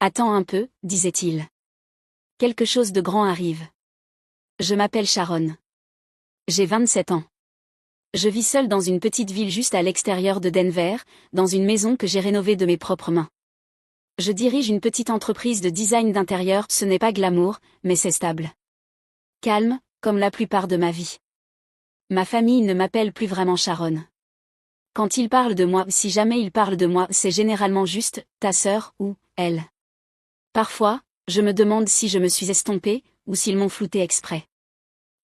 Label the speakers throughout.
Speaker 1: Attends un peu, disait-il. Quelque chose de grand arrive. Je m'appelle Sharon. J'ai 27 ans. Je vis seule dans une petite ville juste à l'extérieur de Denver, dans une maison que j'ai rénovée de mes propres mains. Je dirige une petite entreprise de design d'intérieur, ce n'est pas glamour, mais c'est stable. Calme, comme la plupart de ma vie. Ma famille ne m'appelle plus vraiment Sharon. Quand ils parlent de moi, si jamais ils parlent de moi, c'est généralement juste « ta sœur » ou « elle ». Parfois, je me demande si je me suis estompée, ou s'ils m'ont floutée exprès.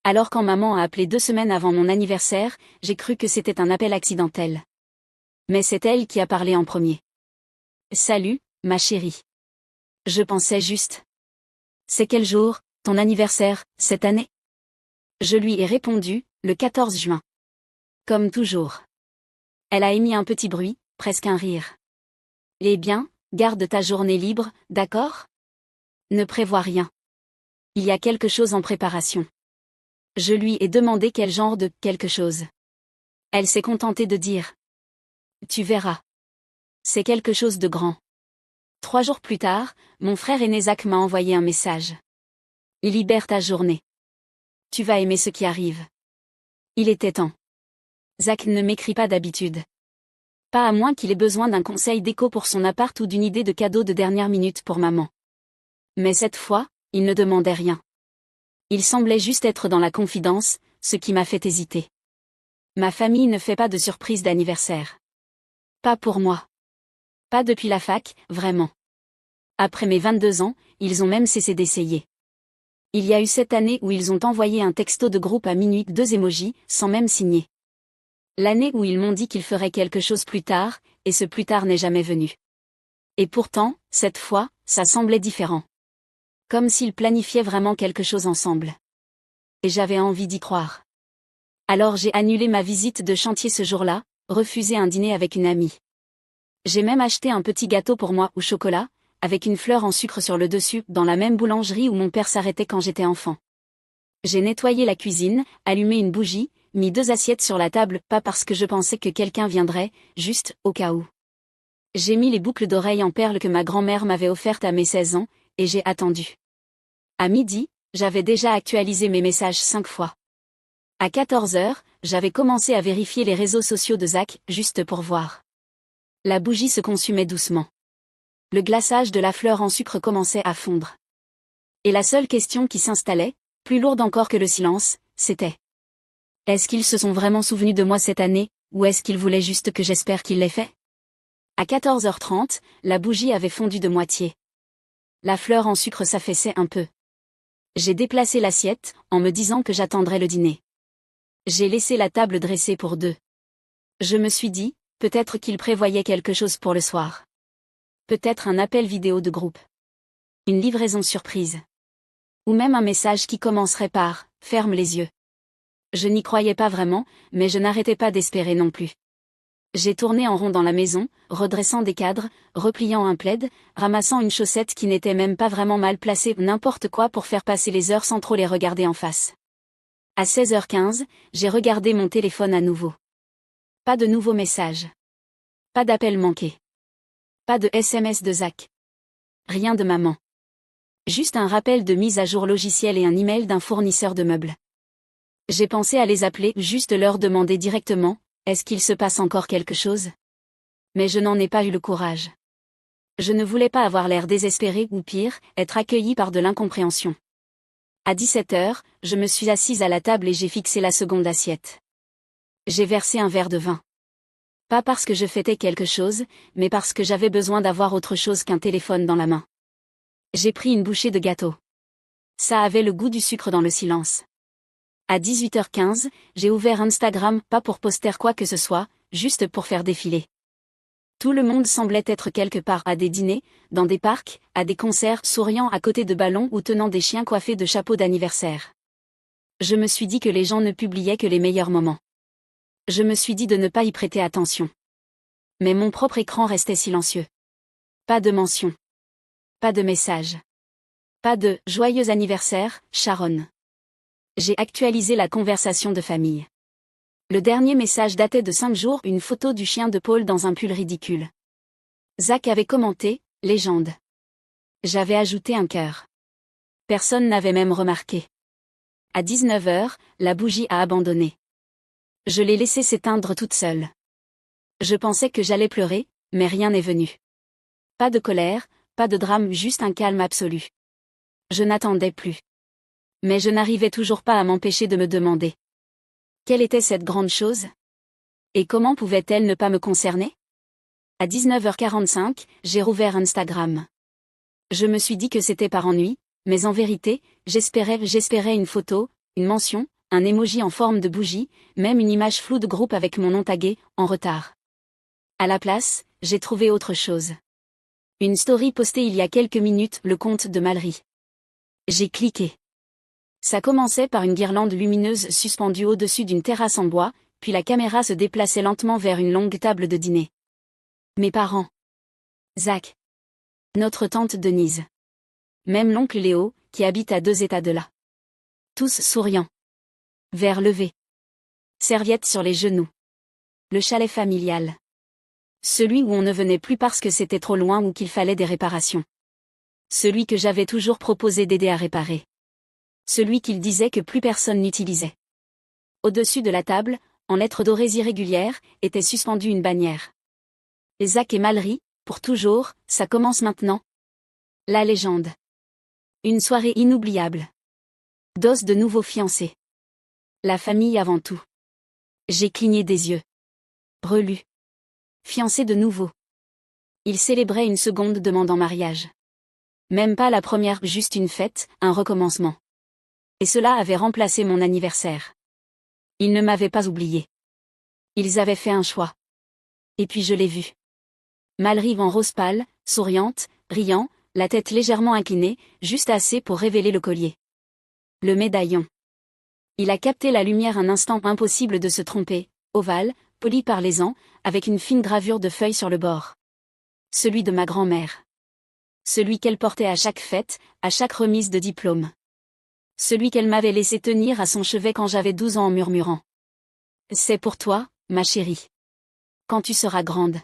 Speaker 1: Alors quand maman a appelé 2 semaines avant mon anniversaire, j'ai cru que c'était un appel accidentel. Mais c'est elle qui a parlé en premier. « Salut, ma chérie. Je pensais juste. C'est quel jour, ton anniversaire, cette année ?» Je lui ai répondu, le 14 juin. Comme toujours. Elle a émis un petit bruit, presque un rire. Eh bien, garde ta journée libre, d'accord ? Ne prévois rien. Il y a quelque chose en préparation. Je lui ai demandé quel genre de « quelque chose ». Elle s'est contentée de dire. Tu verras. C'est quelque chose de grand. 3 jours plus tard, mon frère aîné Zach m'a envoyé un message. Libère ta journée. Tu vas aimer ce qui arrive. Il était temps. Zach ne m'écrit pas d'habitude. Pas à moins qu'il ait besoin d'un conseil déco pour son appart ou d'une idée de cadeau de dernière minute pour maman. Mais cette fois, il ne demandait rien. Il semblait juste être dans la confidence, ce qui m'a fait hésiter. Ma famille ne fait pas de surprise d'anniversaire. Pas pour moi. Pas depuis la fac, vraiment. Après mes 22 ans, ils ont même cessé d'essayer. Il y a eu cette année où ils ont envoyé un texto de groupe à minuit, 2 émojis, sans même signer. L'année où ils m'ont dit qu'ils feraient quelque chose plus tard, et ce plus tard n'est jamais venu. Et pourtant, cette fois, ça semblait différent. Comme s'ils planifiaient vraiment quelque chose ensemble. Et j'avais envie d'y croire. Alors j'ai annulé ma visite de chantier ce jour-là, refusé un dîner avec une amie. J'ai même acheté un petit gâteau pour moi au chocolat, avec une fleur en sucre sur le dessus, dans la même boulangerie où mon père s'arrêtait quand j'étais enfant. J'ai nettoyé la cuisine, allumé une bougie, mis 2 assiettes sur la table, pas parce que je pensais que quelqu'un viendrait, juste au cas où. J'ai mis les boucles d'oreilles en perles que ma grand-mère m'avait offertes à mes 16 ans, et j'ai attendu. À midi, j'avais déjà actualisé mes messages 5 fois. À 14 heures, j'avais commencé à vérifier les réseaux sociaux de Zach, juste pour voir. La bougie se consumait doucement. Le glaçage de la fleur en sucre commençait à fondre. Et la seule question qui s'installait, plus lourde encore que le silence, c'était: est-ce qu'ils se sont vraiment souvenus de moi cette année, ou est-ce qu'ils voulaient juste que j'espère qu'ils l'aient fait ? À 14h30, la bougie avait fondu de moitié. La fleur en sucre s'affaissait un peu. J'ai déplacé l'assiette, en me disant que j'attendrais le dîner. J'ai laissé la table dressée pour 2. Je me suis dit, peut-être qu'ils prévoyaient quelque chose pour le soir. Peut-être un appel vidéo de groupe. Une livraison surprise. Ou même un message qui commencerait par « ferme les yeux ». Je n'y croyais pas vraiment, mais je n'arrêtais pas d'espérer non plus. J'ai tourné en rond dans la maison, redressant des cadres, repliant un plaid, ramassant une chaussette qui n'était même pas vraiment mal placée, n'importe quoi pour faire passer les heures sans trop les regarder en face. À 16h15, j'ai regardé mon téléphone à nouveau. Pas de nouveaux messages. Pas d'appel manqué. Pas de SMS de Zach. Rien de maman. Juste un rappel de mise à jour logiciel et un email d'un fournisseur de meubles. J'ai pensé à les appeler, juste leur demander directement, est-ce qu'il se passe encore quelque chose ? Mais je n'en ai pas eu le courage. Je ne voulais pas avoir l'air désespéré ou pire, être accueilli par de l'incompréhension. À 17h, je me suis assise à la table et j'ai fixé la seconde assiette. J'ai versé un verre de vin. Pas parce que je fêtais quelque chose, mais parce que j'avais besoin d'avoir autre chose qu'un téléphone dans la main. J'ai pris une bouchée de gâteau. Ça avait le goût du sucre dans le silence. À 18h15, j'ai ouvert Instagram, pas pour poster quoi que ce soit, juste pour faire défiler. Tout le monde semblait être quelque part, à des dîners, dans des parcs, à des concerts, souriant à côté de ballons ou tenant des chiens coiffés de chapeaux d'anniversaire. Je me suis dit que les gens ne publiaient que les meilleurs moments. Je me suis dit de ne pas y prêter attention. Mais mon propre écran restait silencieux. Pas de mention. Pas de message. Pas de « joyeux anniversaire, Sharon ». J'ai actualisé la conversation de famille. Le dernier message datait de 5 jours, une photo du chien de Paul dans un pull ridicule. Zach avait commenté « légende ». J'avais ajouté un cœur. Personne n'avait même remarqué. À 19h, la bougie a abandonné. Je l'ai laissée s'éteindre toute seule. Je pensais que j'allais pleurer, mais rien n'est venu. Pas de colère, pas de drame, juste un calme absolu. Je n'attendais plus. Mais je n'arrivais toujours pas à m'empêcher de me demander. Quelle était cette grande chose? Et comment pouvait-elle ne pas me concerner? À 19h45, j'ai rouvert Instagram. Je me suis dit que c'était par ennui, mais en vérité, j'espérais une photo, une mention, un emoji en forme de bougie, même une image floue de groupe avec mon nom tagué, en retard. À la place, j'ai trouvé autre chose. Une story postée il y a quelques minutes, le compte de Malry. J'ai cliqué. Ça commençait par une guirlande lumineuse suspendue au-dessus d'une terrasse en bois, puis la caméra se déplaçait lentement vers une longue table de dîner. Mes parents. Zach. Notre tante Denise. Même l'oncle Léo, qui habite à 2 états de là. Tous souriants. Verre levé. Serviette sur les genoux. Le chalet familial. Celui où on ne venait plus parce que c'était trop loin ou qu'il fallait des réparations. Celui que j'avais toujours proposé d'aider à réparer. Celui qu'il disait que plus personne n'utilisait. Au-dessus de la table, en lettres dorées irrégulières, était suspendue une bannière. Zach et Malry, pour toujours, ça commence maintenant. La légende. Une soirée inoubliable. Dose de nouveaux fiancés. La famille avant tout. J'ai cligné des yeux. Relu. Fiancés de nouveau. Ils célébraient une seconde demande en mariage. Même pas la première, juste une fête, un recommencement. Et cela avait remplacé mon anniversaire. Ils ne m'avaient pas oublié. Ils avaient fait un choix. Et puis je l'ai vu. Malry en rose pâle, souriante, riant, la tête légèrement inclinée, juste assez pour révéler le collier. Le médaillon. Il a capté la lumière un instant, impossible de se tromper, ovale, poli par les ans, avec une fine gravure de feuilles sur le bord. Celui de ma grand-mère. Celui qu'elle portait à chaque fête, à chaque remise de diplôme. Celui qu'elle m'avait laissé tenir à son chevet quand j'avais 12 ans en murmurant. C'est pour toi, ma chérie. Quand tu seras grande.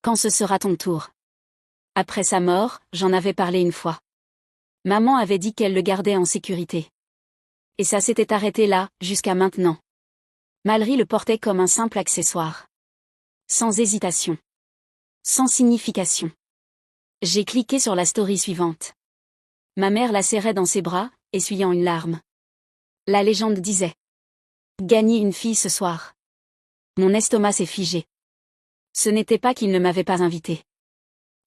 Speaker 1: Quand ce sera ton tour. Après sa mort, j'en avais parlé une fois. Maman avait dit qu'elle le gardait en sécurité. Et ça s'était arrêté là, jusqu'à maintenant. Malry le portait comme un simple accessoire. Sans hésitation. Sans signification. J'ai cliqué sur la story suivante. Ma mère la serrait dans ses bras, essuyant une larme. La légende disait. Gagner une fille ce soir. Mon estomac s'est figé. Ce n'était pas qu'il ne m'avait pas invité.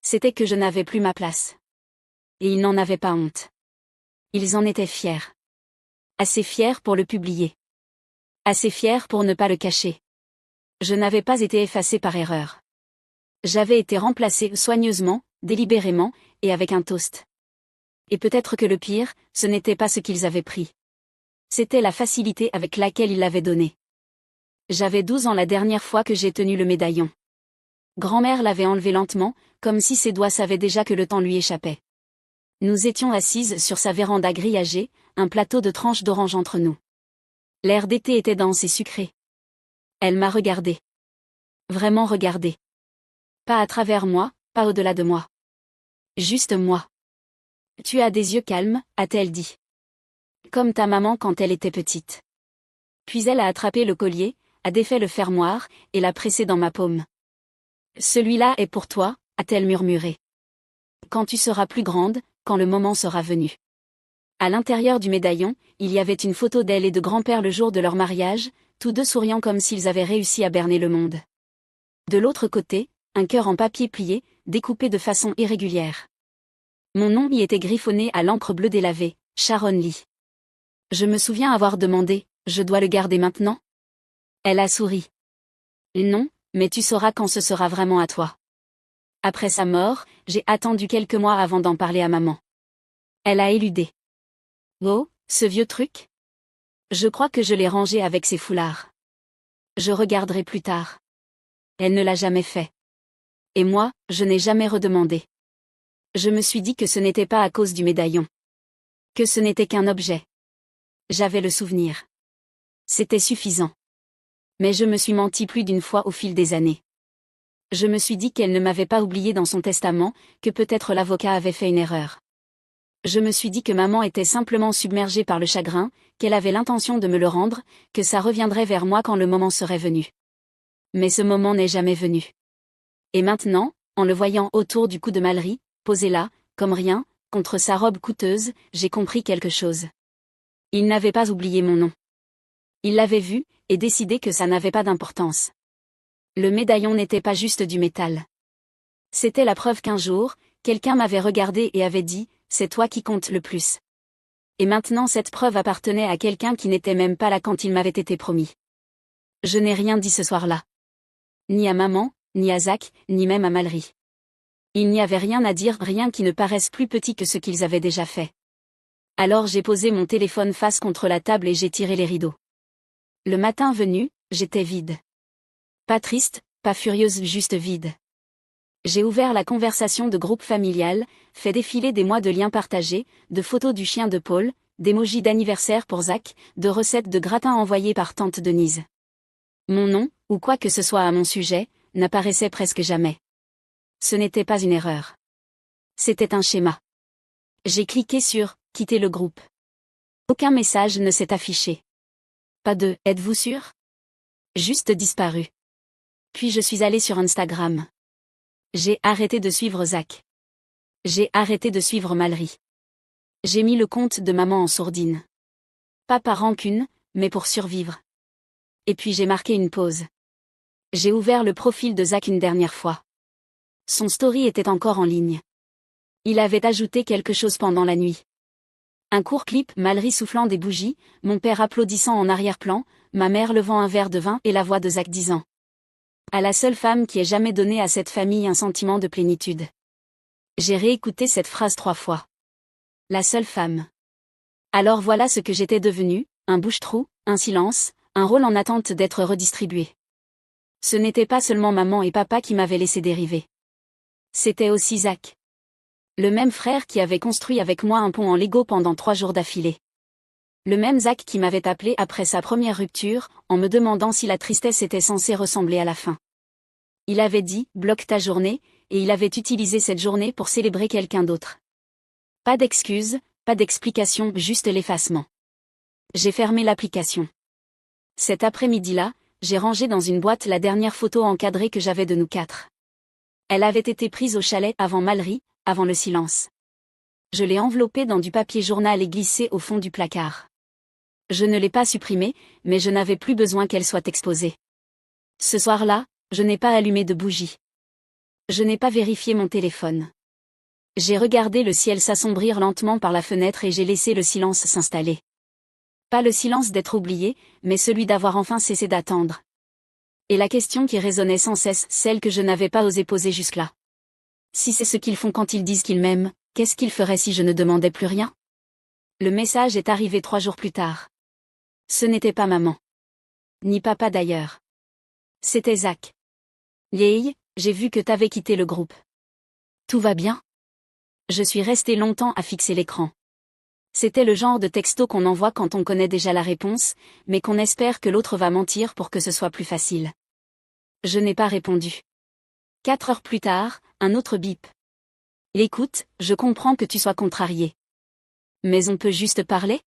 Speaker 1: C'était que je n'avais plus ma place. Et ils n'en avaient pas honte. Ils en étaient fiers. Assez fiers pour le publier. Assez fiers pour ne pas le cacher. Je n'avais pas été effacée par erreur. J'avais été remplacée soigneusement, délibérément, et avec un toast. Et peut-être que le pire, ce n'était pas ce qu'ils avaient pris. C'était la facilité avec laquelle ils l'avaient donné. J'avais 12 ans la dernière fois que j'ai tenu le médaillon. Grand-mère l'avait enlevé lentement, comme si ses doigts savaient déjà que le temps lui échappait. Nous étions assises sur sa véranda grillagée, un plateau de tranches d'orange entre nous. L'air d'été était dense et sucré. Elle m'a regardé. Vraiment regardé. Pas à travers moi, pas au-delà de moi. Juste moi. Tu as des yeux calmes, a-t-elle dit. Comme ta maman quand elle était petite. Puis elle a attrapé le collier, a défait le fermoir, et l'a pressé dans ma paume. Celui-là est pour toi, a-t-elle murmuré. Quand tu seras plus grande, quand le moment sera venu. À l'intérieur du médaillon, il y avait une photo d'elle et de grand-père le jour de leur mariage, tous deux souriant comme s'ils avaient réussi à berner le monde. De l'autre côté, un cœur en papier plié, découpé de façon irrégulière. Mon nom y était griffonné à l'encre bleue délavée, Sharon Lee. Je me souviens avoir demandé, je dois le garder maintenant? Elle a souri. Non, mais tu sauras quand ce sera vraiment à toi. Après sa mort, j'ai attendu quelques mois avant d'en parler à maman. Elle a éludé. Oh, ce vieux truc? Je crois que je l'ai rangé avec ses foulards. Je regarderai plus tard. Elle ne l'a jamais fait. Et moi, je n'ai jamais redemandé. Je me suis dit que ce n'était pas à cause du médaillon. Que ce n'était qu'un objet. J'avais le souvenir. C'était suffisant. Mais je me suis menti plus d'une fois au fil des années. Je me suis dit qu'elle ne m'avait pas oublié dans son testament, que peut-être l'avocat avait fait une erreur. Je me suis dit que maman était simplement submergée par le chagrin, qu'elle avait l'intention de me le rendre, que ça reviendrait vers moi quand le moment serait venu. Mais ce moment n'est jamais venu. Et maintenant, en le voyant autour du cou de Mallory, posé là, comme rien, contre sa robe coûteuse, j'ai compris quelque chose. Il n'avait pas oublié mon nom. Il l'avait vu, et décidé que ça n'avait pas d'importance. Le médaillon n'était pas juste du métal. C'était la preuve qu'un jour, quelqu'un m'avait regardé et avait dit, c'est toi qui compte le plus. Et maintenant cette preuve appartenait à quelqu'un qui n'était même pas là quand il m'avait été promis. Je n'ai rien dit ce soir-là. Ni à maman, ni à Zach, ni même à Mallory. Il n'y avait rien à dire, rien qui ne paraisse plus petit que ce qu'ils avaient déjà fait. Alors j'ai posé mon téléphone face contre la table et j'ai tiré les rideaux. Le matin venu, j'étais vide. Pas triste, pas furieuse, juste vide. J'ai ouvert la conversation de groupe familial, fait défiler des mois de liens partagés, de photos du chien de Paul, d'émojis d'anniversaire pour Zach, de recettes de gratin envoyées par tante Denise. Mon nom, ou quoi que ce soit à mon sujet, n'apparaissait presque jamais. Ce n'était pas une erreur. C'était un schéma. J'ai cliqué sur « Quitter le groupe ». Aucun message ne s'est affiché. Pas de « Êtes-vous sûr ?» Juste disparu. Puis je suis allée sur Instagram. J'ai arrêté de suivre Zach. J'ai arrêté de suivre Mallory. J'ai mis le compte de maman en sourdine. Pas par rancune, mais pour survivre. Et puis j'ai marqué une pause. J'ai ouvert le profil de Zach une dernière fois. Son story était encore en ligne. Il avait ajouté quelque chose pendant la nuit. Un court clip, Mallory soufflant des bougies, mon père applaudissant en arrière-plan, ma mère levant un verre de vin et la voix de Zach disant « À la seule femme qui ait jamais donné à cette famille un sentiment de plénitude. » J'ai réécouté cette phrase 3 fois. La seule femme. Alors voilà ce que j'étais devenue, un bouche-trou, un silence, un rôle en attente d'être redistribué. Ce n'était pas seulement maman et papa qui m'avaient laissé dériver. C'était aussi Zach. Le même frère qui avait construit avec moi un pont en Lego pendant 3 jours d'affilée. Le même Zach qui m'avait appelé après sa première rupture, en me demandant si la tristesse était censée ressembler à la fin. Il avait dit « bloque ta journée », et il avait utilisé cette journée pour célébrer quelqu'un d'autre. Pas d'excuses, pas d'explication, juste l'effacement. J'ai fermé l'application. Cet après-midi-là, j'ai rangé dans une boîte la dernière photo encadrée que j'avais de nous 4. Elle avait été prise au chalet avant Mallory, avant le silence. Je l'ai enveloppée dans du papier journal et glissée au fond du placard. Je ne l'ai pas supprimée, mais je n'avais plus besoin qu'elle soit exposée. Ce soir-là, je n'ai pas allumé de bougie. Je n'ai pas vérifié mon téléphone. J'ai regardé le ciel s'assombrir lentement par la fenêtre et j'ai laissé le silence s'installer. Pas le silence d'être oublié, mais celui d'avoir enfin cessé d'attendre. Et la question qui résonnait sans cesse, celle que je n'avais pas osé poser jusque-là. Si c'est ce qu'ils font quand ils disent qu'ils m'aiment, qu'est-ce qu'ils feraient si je ne demandais plus rien? Le message est arrivé 3 jours plus tard. Ce n'était pas maman. Ni papa d'ailleurs. C'était Zach. Yay, j'ai vu que t'avais quitté le groupe. Tout va bien? Je suis restée longtemps à fixer l'écran. C'était le genre de texto qu'on envoie quand on connaît déjà la réponse, mais qu'on espère que l'autre va mentir pour que ce soit plus facile. Je n'ai pas répondu. 4 heures plus tard, un autre bip. Écoute, je comprends que tu sois contrarié. Mais on peut juste parler?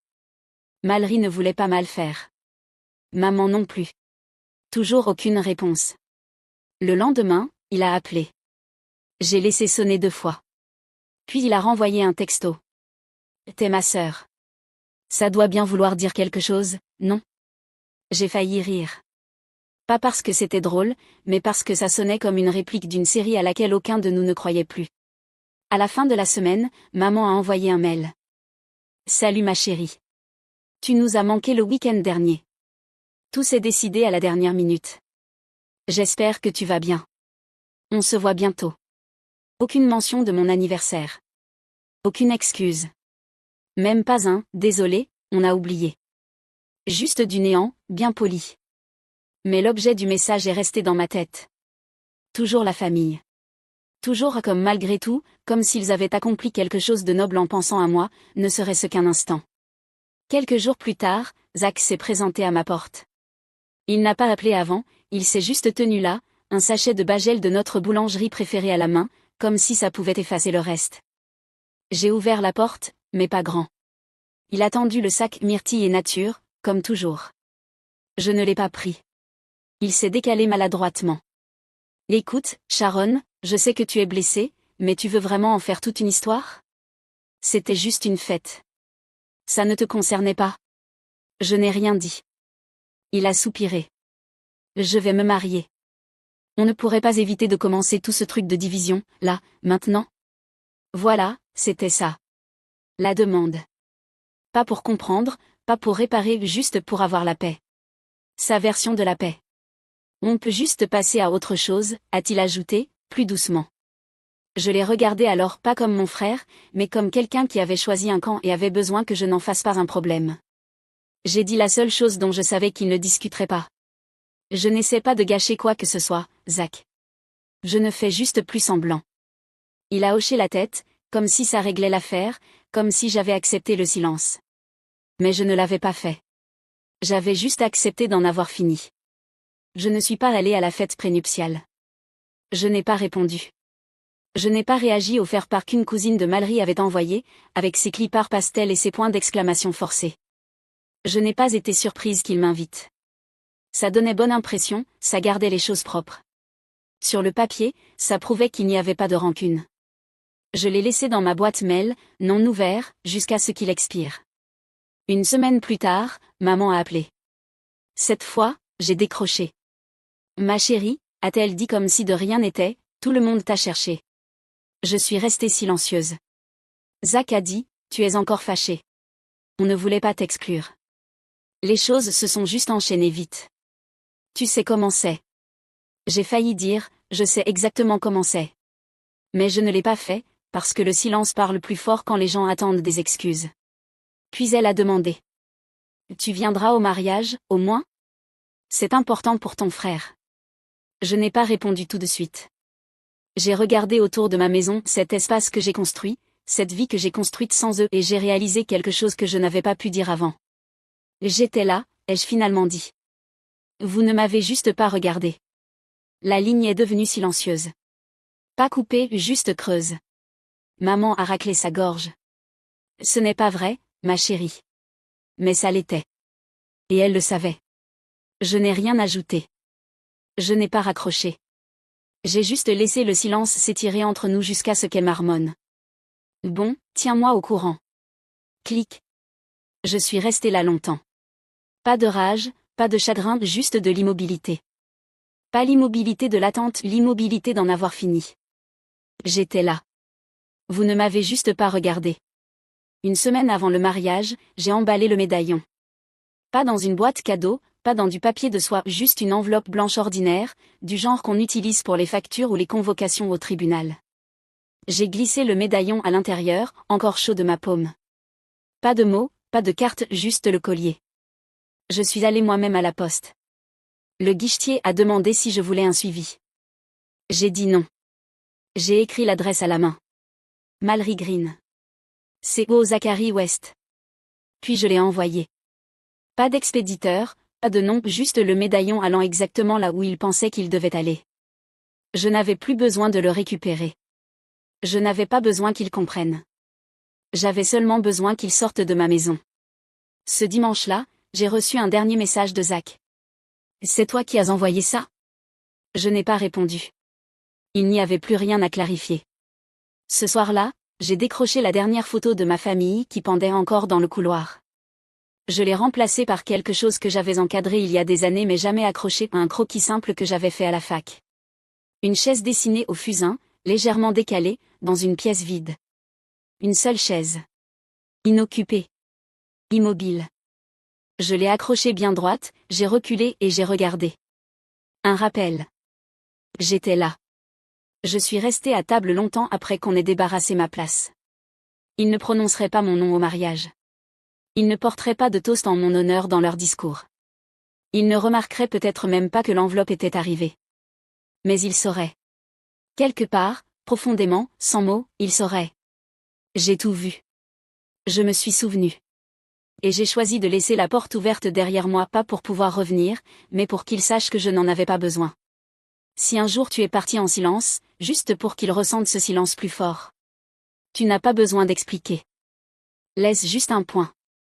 Speaker 1: Mallory ne voulait pas mal faire. Maman non plus. Toujours aucune réponse. Le lendemain, il a appelé. J'ai laissé sonner 2 fois. Puis il a renvoyé un texto. T'es ma sœur. Ça doit bien vouloir dire quelque chose, non? J'ai failli rire. Pas parce que c'était drôle, mais parce que ça sonnait comme une réplique d'une série à laquelle aucun de nous ne croyait plus. À la fin de la semaine, maman a envoyé un mail. Salut ma chérie. Tu nous as manqué le week-end dernier. Tout s'est décidé à la dernière minute. J'espère que tu vas bien. On se voit bientôt. Aucune mention de mon anniversaire. Aucune excuse. Même pas un « désolé, on a oublié ». Juste du néant, bien poli. Mais l'objet du message est resté dans ma tête. Toujours la famille. Toujours comme malgré tout, comme s'ils avaient accompli quelque chose de noble en pensant à moi, ne serait-ce qu'un instant. Quelques jours plus tard, Zach s'est présenté à ma porte. Il n'a pas appelé avant, il s'est juste tenu là, un sachet de bagel de notre boulangerie préférée à la main, comme si ça pouvait effacer le reste. J'ai ouvert la porte, mais pas grand. Il a tendu le sac myrtille et nature, comme toujours. Je ne l'ai pas pris. Il s'est décalé maladroitement. Écoute, Sharon, je sais que tu es blessée, mais tu veux vraiment en faire toute une histoire? C'était juste une fête. Ça ne te concernait pas. Je n'ai rien dit. Il a soupiré. Je vais me marier. On ne pourrait pas éviter de commencer tout ce truc de division, là, maintenant? Voilà, c'était ça. La demande. Pas pour comprendre, pas pour réparer, juste pour avoir la paix. Sa version de la paix. On peut juste passer à autre chose, a-t-il ajouté, plus doucement. Je l'ai regardé alors pas comme mon frère, mais comme quelqu'un qui avait choisi un camp et avait besoin que je n'en fasse pas un problème. J'ai dit la seule chose dont je savais qu'il ne discuterait pas. Je n'essaie pas de gâcher quoi que ce soit, Zach. Je ne fais juste plus semblant. Il a hoché la tête, comme si ça réglait l'affaire, comme si j'avais accepté le silence. Mais je ne l'avais pas fait. J'avais juste accepté d'en avoir fini. Je ne suis pas allée à la fête prénuptiale. Je n'ai pas répondu. Je n'ai pas réagi au faire-part qu'une cousine de Mallory avait envoyé, avec ses clipars pastels et ses points d'exclamation forcés. Je n'ai pas été surprise qu'il m'invite. Ça donnait bonne impression, ça gardait les choses propres. Sur le papier, ça prouvait qu'il n'y avait pas de rancune. Je l'ai laissé dans ma boîte mail, non ouvert, jusqu'à ce qu'il expire. Une semaine plus tard, maman a appelé. Cette fois, j'ai décroché. Ma chérie, a-t-elle dit comme si de rien n'était, tout le monde t'a cherché. Je suis restée silencieuse. Zach a dit, tu es encore fâchée. On ne voulait pas t'exclure. Les choses se sont juste enchaînées vite. Tu sais comment c'est. J'ai failli dire, je sais exactement comment c'est. Mais je ne l'ai pas fait, parce que le silence parle plus fort quand les gens attendent des excuses. Puis elle a demandé. Tu viendras au mariage, au moins? C'est important pour ton frère. Je n'ai pas répondu tout de suite. J'ai regardé autour de ma maison, cet espace que j'ai construit, cette vie que j'ai construite sans eux, et j'ai réalisé quelque chose que je n'avais pas pu dire avant. J'étais là, ai-je finalement dit. Vous ne m'avez juste pas regardé. La ligne est devenue silencieuse. Pas coupée, juste creuse. Maman a raclé sa gorge. Ce n'est pas vrai, ma chérie. Mais ça l'était. Et elle le savait. Je n'ai rien ajouté. Je n'ai pas raccroché. J'ai juste laissé le silence s'étirer entre nous jusqu'à ce qu'elle marmonne. Bon, tiens-moi au courant. Clic. Je suis restée là longtemps. Pas de rage, pas de chagrin, juste de l'immobilité. Pas l'immobilité de l'attente, l'immobilité d'en avoir fini. J'étais là. Vous ne m'avez juste pas regardé. Une semaine avant le mariage, j'ai emballé le médaillon. Pas dans une boîte cadeau, pas dans du papier de soie, juste une enveloppe blanche ordinaire, du genre qu'on utilise pour les factures ou les convocations au tribunal. J'ai glissé le médaillon à l'intérieur, encore chaud de ma paume. Pas de mots, pas de carte, juste le collier. Je suis allée moi-même à la poste. Le guichetier a demandé si je voulais un suivi. J'ai dit non. J'ai écrit l'adresse à la main. Mallory Green. C.O. Zachary West. Puis je l'ai envoyé. Pas d'expéditeur, pas de nom, juste le médaillon allant exactement là où il pensait qu'il devait aller. Je n'avais plus besoin de le récupérer. Je n'avais pas besoin qu'il comprenne. J'avais seulement besoin qu'il sorte de ma maison. Ce dimanche-là, j'ai reçu un dernier message de Zach. C'est toi qui as envoyé ça? Je n'ai pas répondu. Il n'y avait plus rien à clarifier. Ce soir-là, j'ai décroché la dernière photo de ma famille qui pendait encore dans le couloir. Je l'ai remplacée par quelque chose que j'avais encadré il y a des années mais jamais accroché à un croquis simple que j'avais fait à la fac. Une chaise dessinée au fusain, légèrement décalée, dans une pièce vide. Une seule chaise. Inoccupée. Immobile. Je l'ai accrochée bien droite, j'ai reculé et j'ai regardé. Un rappel. J'étais là. Je suis restée à table longtemps après qu'on ait débarrassé ma place. Ils ne prononceraient pas mon nom au mariage. Ils ne porteraient pas de toast en mon honneur dans leur discours. Ils ne remarqueraient peut-être même pas que l'enveloppe était arrivée. Mais ils sauraient. Quelque part, profondément, sans mots, ils sauraient. J'ai tout vu. Je me suis souvenu. Et j'ai choisi de laisser la porte ouverte derrière moi pas pour pouvoir revenir, mais pour qu'ils sachent que je n'en avais pas besoin. Si un jour tu es parti en silence, juste pour qu'il ressente ce silence plus fort. Tu n'as pas besoin d'expliquer. Laisse juste un point.